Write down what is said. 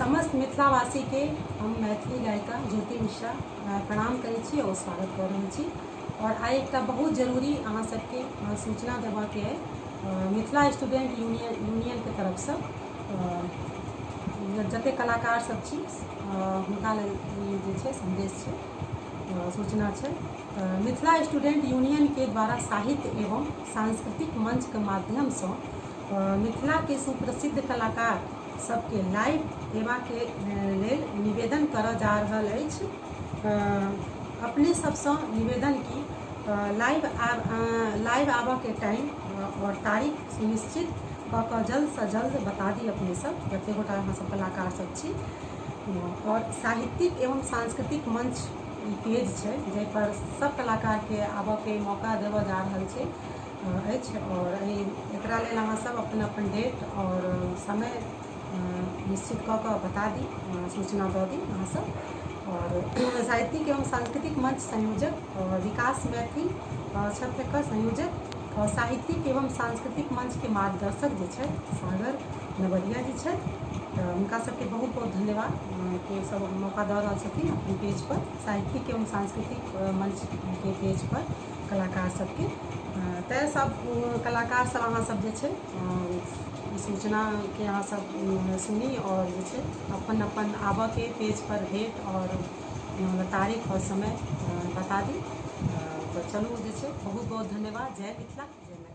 समस्त मिथिलावासी के हम मैथिली गायिका ज्योति मिश्रा प्रणाम करै छी और स्वागत कर रहल छी। और आइ एकटा बहुत जरूरी अहाँ सबके सूचना देबाके है मिथिला स्टूडेंट यूनियन के तरफ से जते कलाकार सब छी हुनका लेल जे छै संदेश छै, सूचना छै। मिथिला स्टूडेंट यूनियन के द्वारा साहित्य एवं सांस्कृतिक मंच के माध्यम से मिथिला के सुप्रसिद्ध कलाकार सबके लाइव देवा के लेल निवेदन करऽ जा रहल अछि। अपने सबसे निवेदन की लाइव आबऽ के टाइम और तारीख सुनिश्चित कऽ कऽ जल्द से जल्द बता दी अपने सब जते गोटा अहाँ सब कलाकार सब छी। और साहित्यिक एवं सांस्कृतिक मंच पेज छै जाहि पर सब कलाकार के आबऽ के मौका देवऽ जा रहल छै अछि। और एकरा लेल अहाँ सब अपन अपन डेट और समय निश्चित कऽ कऽ बता दी, सूचना दऽ दी अहाँ सब। और साहित्यिक एवं सांस्कृतिक मंच संयोजक और विकास मैथिल छत्र के संयोजक और साहित्यिक एवं सांस्कृतिक मंच के मार्गदर्शक जे छै सागर नवरिया जी छै। उनका सबके बहुत बहुत धन्यवाद कि सब मौका दऽ रहल छथिन अपन पेज पर, साहित्यिक एवं सांस्कृतिक मंच के पेज पर कलाकार सबके। तै सब कलाकार सब अहाँ सब जे छै सूचना के अहाँ सब सुनी और जे छै अपन अपन आबऽ के पेज पर डेट और तारीख और समय बता दी। तो चलू जे छै बहुत बहुत धन्यवाद। जय मिथिला, जय मैथिली।